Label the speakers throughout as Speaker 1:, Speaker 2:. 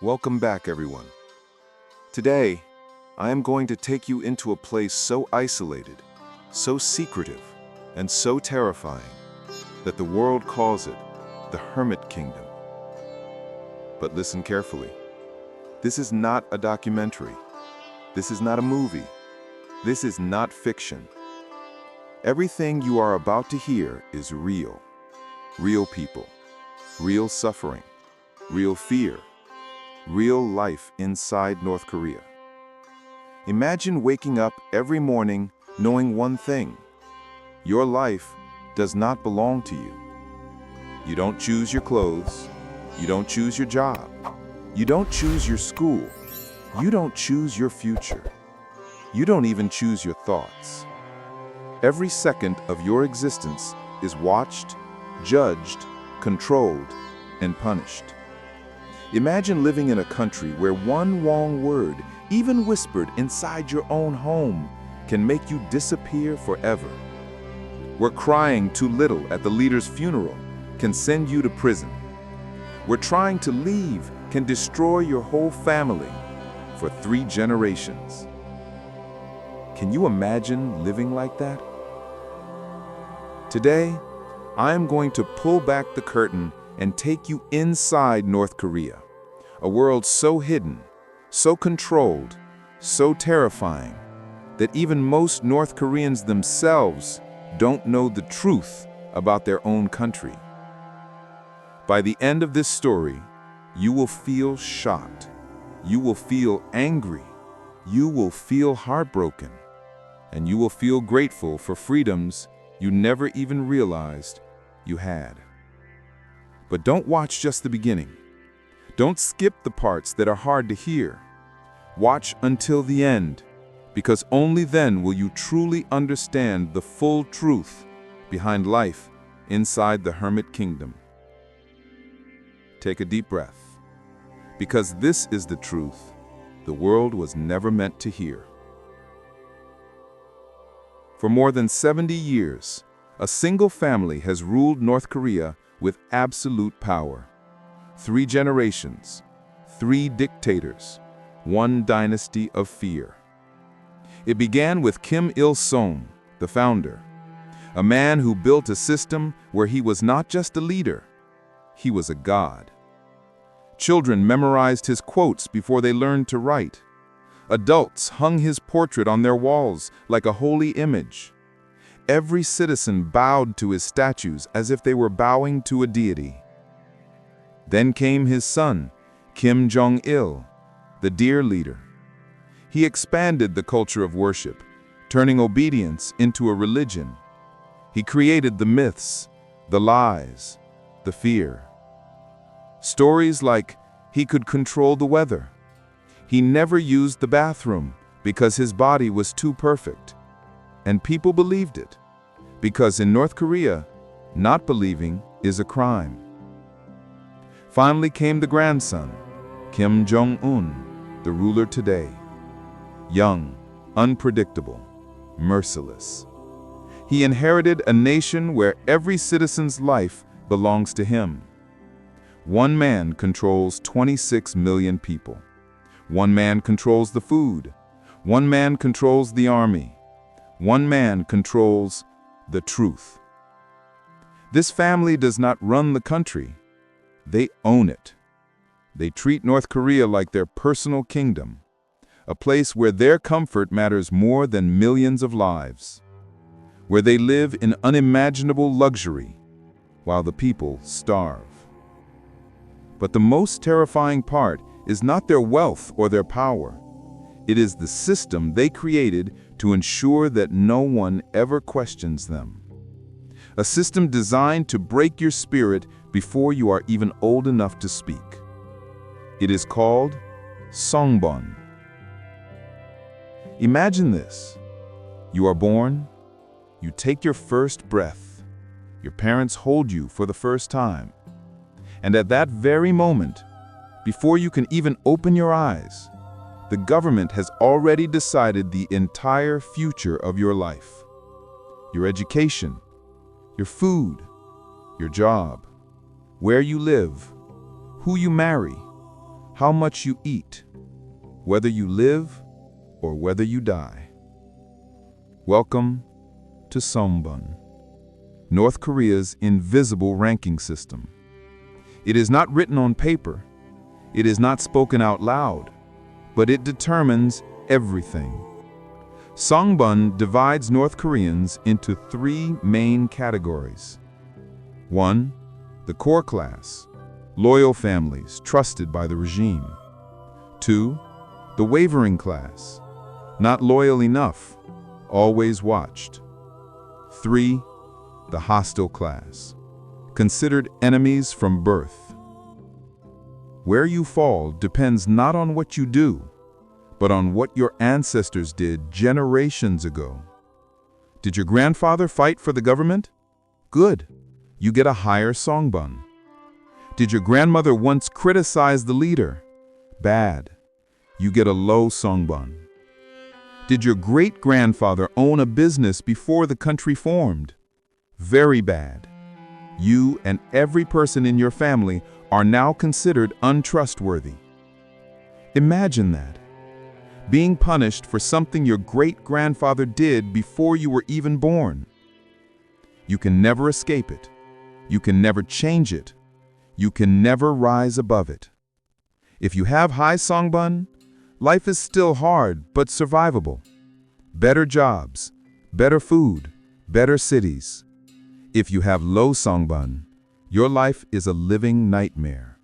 Speaker 1: Welcome back, everyone. Today, I am going to take you into a place so isolated, so secretive, and so terrifying that the world calls it the Hermit Kingdom. But listen carefully. This is not a documentary. This is not a movie. This is not fiction. Everything you are about to hear is real. Real people, real suffering, real fear, real life inside North Korea. Imagine waking up every morning knowing one thing: your life does not belong to you. You don't choose your clothes. You don't choose your job. You don't choose your school. You don't choose your future. You don't even choose your thoughts. Every second of your existence is watched, judged, controlled, and punished. Imagine living in a country where one wrong word, even whispered inside your own home, can make you disappear forever. Where crying too little at the leader's funeral can send you to prison. Where trying to leave can destroy your whole family for 3 generations. Can you imagine living like that? Today, I am going to pull back the curtain and take you inside North Korea, a world so hidden, so controlled, so terrifying, that even most North Koreans themselves don't know the truth about their own country. By the end of this story, you will feel shocked, you will feel angry, you will feel heartbroken, and you will feel grateful for freedoms you never even realized you had. But don't watch just the beginning. Don't skip the parts that are hard to hear. Watch until the end, because only then will you truly understand the full truth behind life inside the Hermit Kingdom. Take a deep breath, because this is the truth the world was never meant to hear. For more than 70 years, a single family has ruled North Korea with absolute power. 3 generations, 3 dictators, 1 dynasty of fear. It began with Kim Il-sung, the founder, a man who built a system where he was not just a leader, he was a god. Children memorized his quotes before they learned to write. Adults hung his portrait on their walls like a holy image. Every citizen bowed to his statues as if they were bowing to a deity. Then came his son, Kim Jong-il, the dear leader. He expanded the culture of worship, turning obedience into a religion. He created the myths, the lies, the fear. Stories like he could control the weather. He never used the bathroom because his body was too perfect. And people believed it, because in North Korea, not believing is a crime. Finally came the grandson, Kim Jong-un, the ruler today. Young, unpredictable, merciless. He inherited a nation where every citizen's life belongs to him. One man controls 26 million people. One man controls the food. One man controls the army. One man controls the truth. This family does not run the country. They own it. They treat North Korea like their personal kingdom, a place where their comfort matters more than millions of lives, where they live in unimaginable luxury while the people starve. But the most terrifying part is not their wealth or their power. It is the system they created to ensure that no one ever questions them. A system designed to break your spirit before you are even old enough to speak. It is called songbon. Imagine this. You are born, you take your first breath, your parents hold you for the first time, and at that very moment, before you can even open your eyes, the government has already decided the entire future of your life. Your education, your food, your job, where you live, who you marry, how much you eat, whether you live or whether you die. Welcome to Songbun, North Korea's invisible ranking system. It is not written on paper, it is not spoken out loud, but it determines everything. Songbun divides North Koreans into three main categories. 1. The core class, loyal families trusted by the regime. 2. The wavering class, not loyal enough, always watched. 3. The hostile class, considered enemies from birth. Where you fall depends not on what you do, but on what your ancestors did generations ago. Did your grandfather fight for the government? Good, you get a higher songbun. Did your grandmother once criticize the leader? Bad, you get a low songbun. Did your great-grandfather own a business before the country formed? Very bad. You and every person in your family are now considered untrustworthy. Imagine that. Being punished for something your great-grandfather did before you were even born. You can never escape it. You can never change it. You can never rise above it. If you have high songbun, life is still hard but survivable. Better jobs, better food, better cities. If you have low songbun, your life is a living nightmare.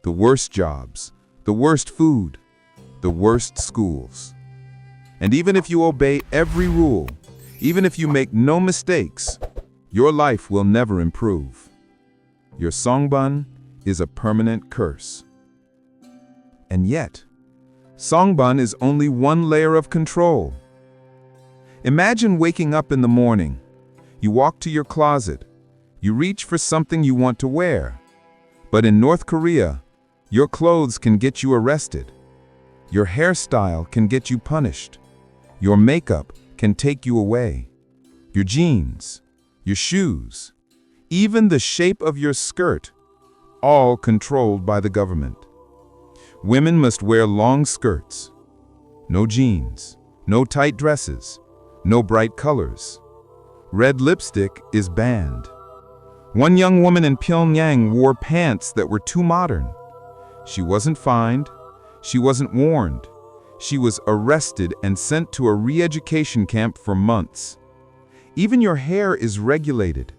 Speaker 1: The worst jobs, the worst food, the worst schools. And even if you obey every rule, even if you make no mistakes, your life will never improve. Your songbun is a permanent curse. And yet, songbun is only one layer of control. Imagine waking up in the morning. You walk to your closet. You reach for something you want to wear. But in North Korea, your clothes can get you arrested. Your hairstyle can get you punished. Your makeup can take you away. Your jeans, your shoes, even the shape of your skirt, all controlled by the government. Women must wear long skirts. No jeans, no tight dresses, no bright colors. Red lipstick is banned. One young woman in Pyongyang wore pants that were too modern. She wasn't fined. She wasn't warned. She was arrested and sent to a re-education camp for months. Even your hair is regulated.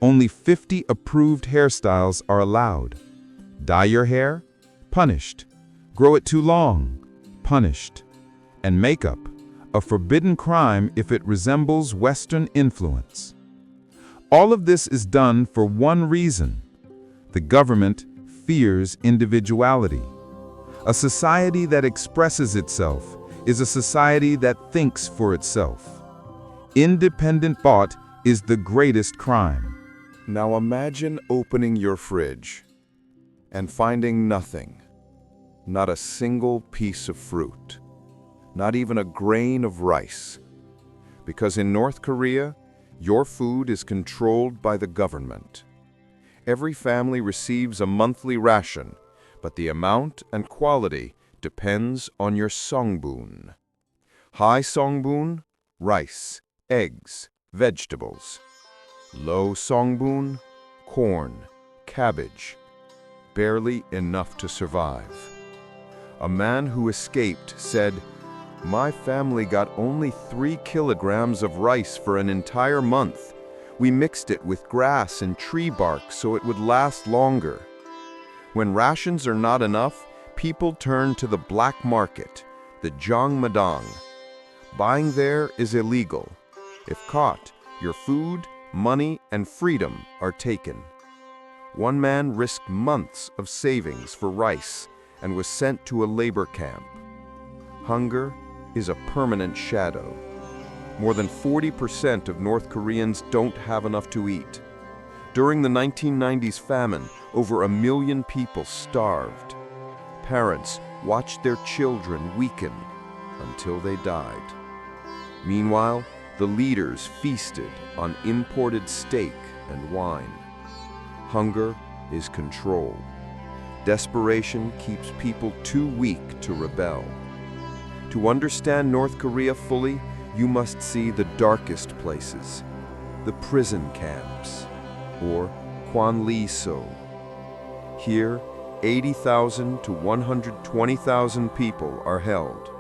Speaker 1: Only 50 approved hairstyles are allowed. Dye your hair? Punished. Grow it too long? Punished. And makeup? A forbidden crime if it resembles Western influence. All of this is done for one reason. The government fears individuality. A society that expresses itself is a society that thinks for itself. Independent thought is the greatest crime.
Speaker 2: Now imagine opening your fridge and finding nothing, not a single piece of fruit, not even a grain of rice. Because in North Korea, your food is controlled by the government. Every family receives a monthly ration, but the amount and quality depends on your songbun. High songbun, rice, eggs, vegetables. Low songbun, corn, cabbage. Barely enough to survive. A man who escaped said, "My family got only 3 kilograms of rice for an entire month. We mixed it with grass and tree bark so it would last longer." When rations are not enough, people turn to the black market, the Jangmadang. Buying there is illegal. If caught, your food, money, and freedom are taken. One man risked months of savings for rice and was sent to a labor camp. Hunger is a permanent shadow. More than 40% of North Koreans don't have enough to eat. During the 1990s famine, over 1 million people starved. Parents watched their children weaken until they died. Meanwhile, the leaders feasted on imported steak and wine. Hunger is control. Desperation keeps people too weak to rebel. To understand North Korea fully, you must see the darkest places, the prison camps, or Kwanlee-so. Here, 80,000 to 120,000 people are held.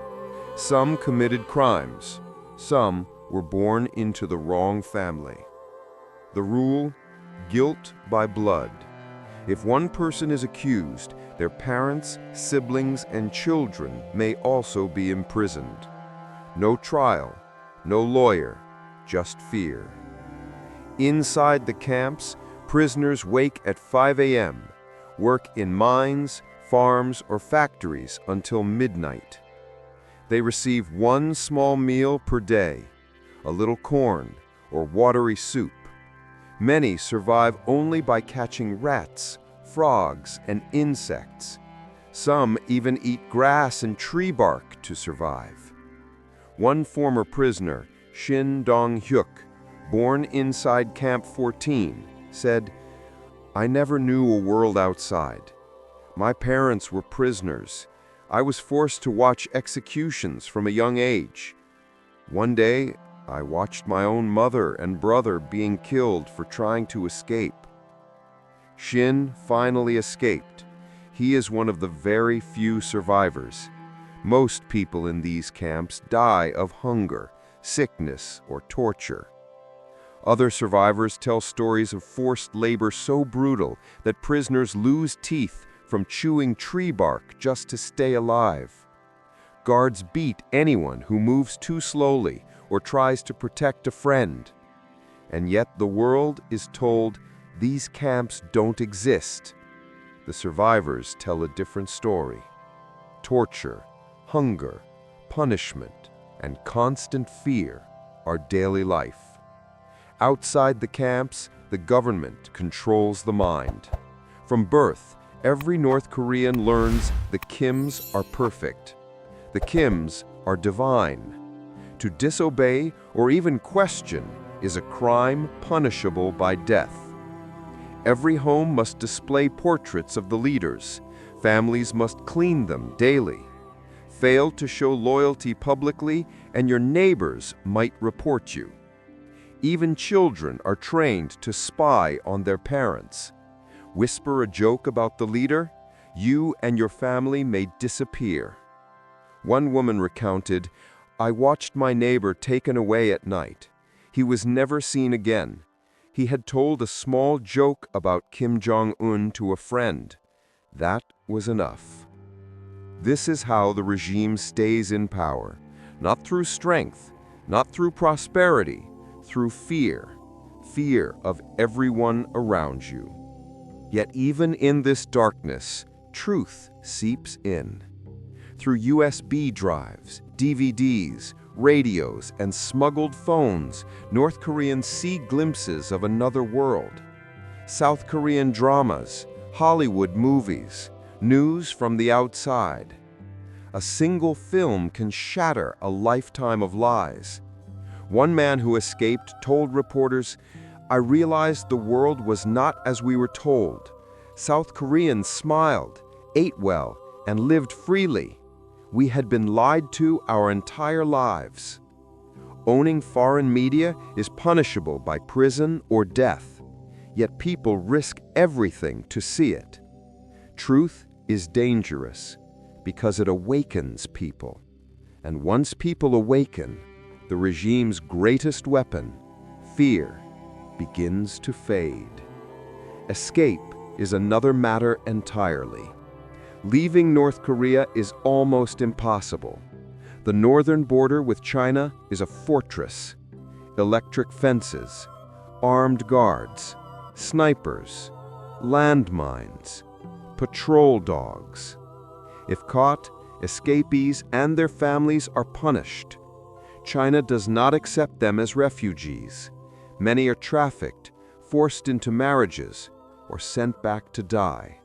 Speaker 2: Some committed crimes, some were born into the wrong family. The rule: guilt by blood. If one person is accused, their parents, siblings, and children may also be imprisoned. No trial, no lawyer, just fear. Inside the camps, prisoners wake at 5 a.m., work in mines, farms, or factories until midnight. They receive one small meal per day, a little corn or watery soup. Many survive only by catching rats, frogs, and insects. Some even eat grass and tree bark to survive. One former prisoner, Shin Dong-hyuk, born inside Camp 14, said, "I never knew a world outside. My parents were prisoners. I was forced to watch executions from a young age. One day, I watched my own mother and brother being killed for trying to escape." Shin finally escaped. He is one of the very few survivors. Most people in these camps die of hunger, sickness, or torture. Other survivors tell stories of forced labor so brutal that prisoners lose teeth from chewing tree bark just to stay alive. Guards beat anyone who moves too slowly or tries to protect a friend. And yet the world is told these camps don't exist. The survivors tell a different story. Torture, hunger, punishment, and constant fear are daily life. Outside the camps, the government controls the mind. From birth, every North Korean learns the Kims are perfect. The Kims are divine. To disobey or even question is a crime punishable by death. Every home must display portraits of the leaders. Families must clean them daily. Fail to show loyalty publicly, and your neighbors might report you. Even children are trained to spy on their parents. Whisper a joke about the leader, you and your family may disappear. One woman recounted, "I watched my neighbor taken away at night. He was never seen again. He had told a small joke about Kim Jong-un to a friend. That was enough." This is how the regime stays in power, not through strength, not through prosperity, through fear, fear of everyone around you. Yet even in this darkness, truth seeps in. Through USB drives, DVDs, radios, and smuggled phones, North Koreans see glimpses of another world. South Korean dramas, Hollywood movies, news from the outside. A single film can shatter a lifetime of lies. One man who escaped told reporters, "I realized the world was not as we were told. South Koreans smiled, ate well, and lived freely. We had been lied to our entire lives." Owning foreign media is punishable by prison or death, yet people risk everything to see it. Truth is dangerous because it awakens people. And once people awaken, the regime's greatest weapon, fear, begins to fade. Escape is another matter entirely. Leaving North Korea is almost impossible. The northern border with China is a fortress. Electric fences, armed guards, snipers, landmines, patrol dogs. If caught, escapees and their families are punished. China does not accept them as refugees. Many are trafficked, forced into marriages, or sent back to die.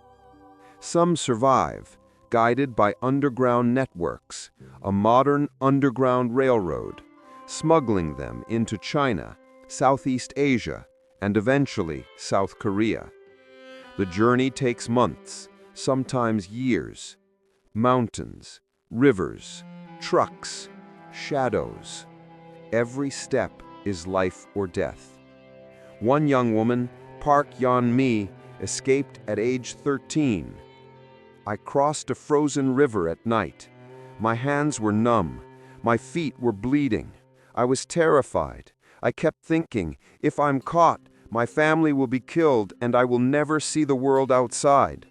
Speaker 2: Some survive, guided by underground networks, a modern underground railroad, smuggling them into China, Southeast Asia, and eventually South Korea. The journey takes months, sometimes years. Mountains, rivers, trucks, shadows. Every step is life or death. One young woman, Park Yeon-mi, escaped at age 13. I crossed a frozen river at night. My hands were numb. My feet were bleeding. I was terrified. I kept thinking, if I'm caught, my family will be killed and I will never see the world outside.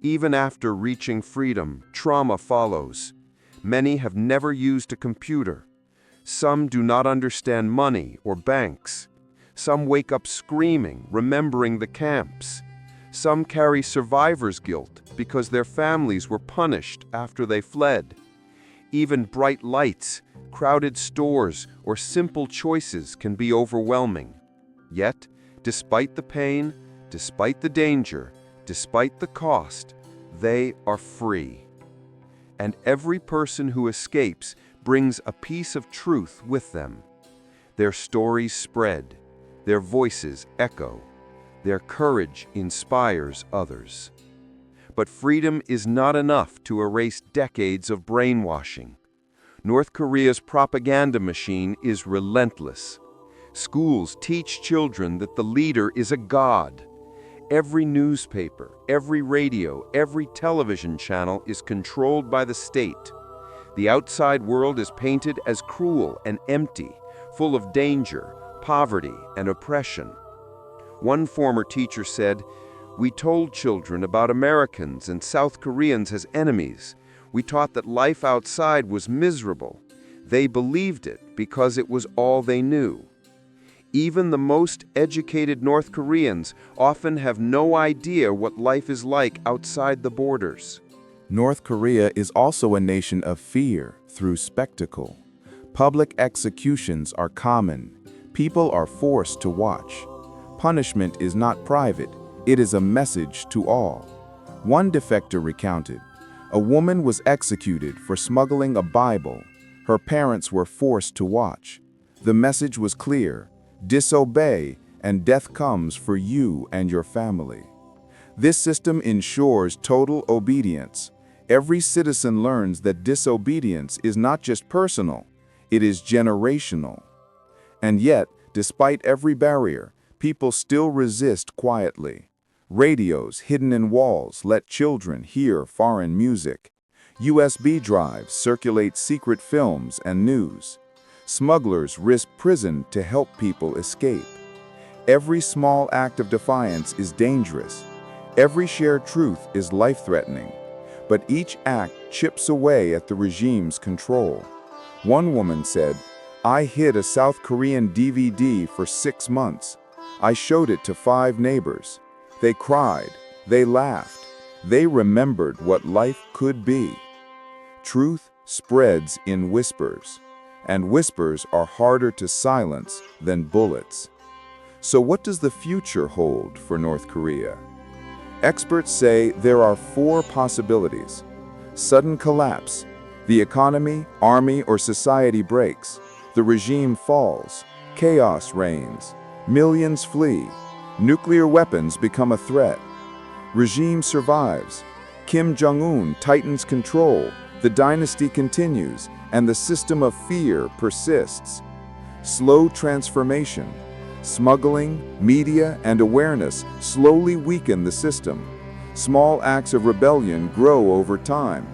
Speaker 2: Even after reaching freedom, trauma follows. Many have never used a computer. Some do not understand money or banks. Some wake up screaming, remembering the camps. Some carry survivor's guilt because their families were punished after they fled. Even bright lights, crowded stores, or simple choices can be overwhelming. Yet, despite the pain, despite the danger, despite the cost, they are free. And every person who escapes brings a piece of truth with them. Their stories spread, their voices echo, their courage inspires others. But freedom is not enough to erase decades of brainwashing. North Korea's propaganda machine is relentless. Schools teach children that the leader is a god. Every newspaper, every radio, every television channel is controlled by the state. The outside world is painted as cruel and empty, full of danger, poverty, and oppression. One former teacher said, "We told children about Americans and South Koreans as enemies. We taught that life outside was miserable. They believed it because it was all they knew." Even the most educated North Koreans often have no idea what life is like outside the borders.
Speaker 1: North Korea is also a nation of fear through spectacle. Public executions are common. People are forced to watch. Punishment is not private, it is a message to all. One defector recounted, "A woman was executed for smuggling a Bible. Her parents were forced to watch. The message was clear: disobey, and death comes for you and your family." This system ensures total obedience. Every citizen learns that disobedience is not just personal, it is generational. And yet, despite every barrier, people still resist quietly. Radios hidden in walls let children hear foreign music. USB drives circulate secret films and news. Smugglers risk prison to help people escape. Every small act of defiance is dangerous. Every shared truth is life-threatening. But each act chips away at the regime's control. One woman said, "I hid a South Korean DVD for 6 months. I showed it to 5 neighbors. They cried, they laughed, they remembered what life could be." Truth spreads in whispers, and whispers are harder to silence than bullets. So what does the future hold for North Korea? Experts say there are 4 possibilities. Sudden collapse. The economy, army, or society breaks. The regime falls. Chaos reigns. Millions flee. Nuclear weapons become a threat. Regime survives. Kim Jong-un tightens control. The dynasty continues, and the system of fear persists. Slow transformation. Smuggling, media, and awareness slowly weaken the system. Small acts of rebellion grow over time.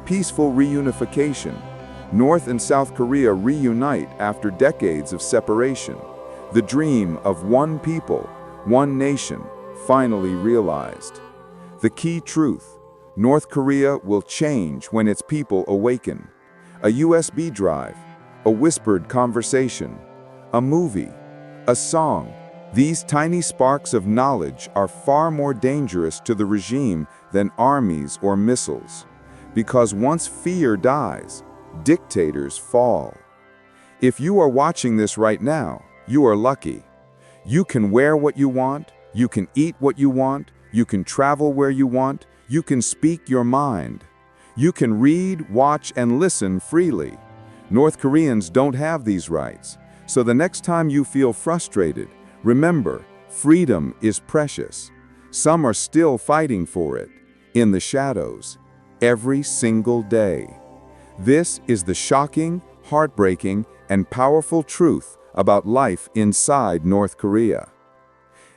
Speaker 1: Peaceful reunification. North and South Korea reunite after decades of separation. The dream of one people, one nation, finally realized. The key truth: North Korea will change when its people awaken. A USB drive, a whispered conversation, a movie, a song. These tiny sparks of knowledge are far more dangerous to the regime than armies or missiles. Because once fear dies, dictators fall. If you are watching this right now, you are lucky. You can wear what you want, you can eat what you want, you can travel where you want, you can speak your mind. You can read, watch, and listen freely. North Koreans don't have these rights. So the next time you feel frustrated, remember, freedom is precious. Some are still fighting for it. in the shadows, every single day. This is the shocking, heartbreaking, and powerful truth about life inside North Korea.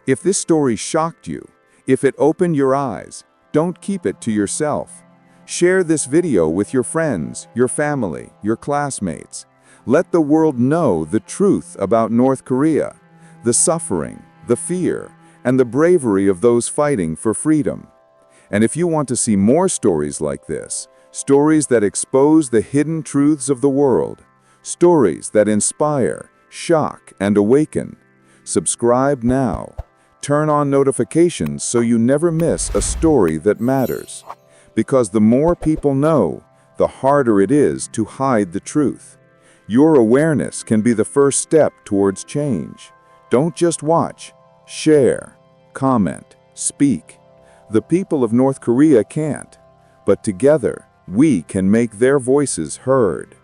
Speaker 1: If this story shocked you, if it opened your eyes, don't keep it to yourself. Share this video with your friends, your family, your classmates. Let the world know the truth about North Korea, the suffering, the fear, and the bravery of those fighting for freedom. And if you want to see more stories like this, stories that expose the hidden truths of the world, stories that inspire, shock, and awaken, subscribe now. Turn on notifications so you never miss a story that matters. Because the more people know, the harder it is to hide the truth. Your awareness can be the first step towards change. Don't just watch, share, comment, speak. The people of North Korea can't, but together we can make their voices heard.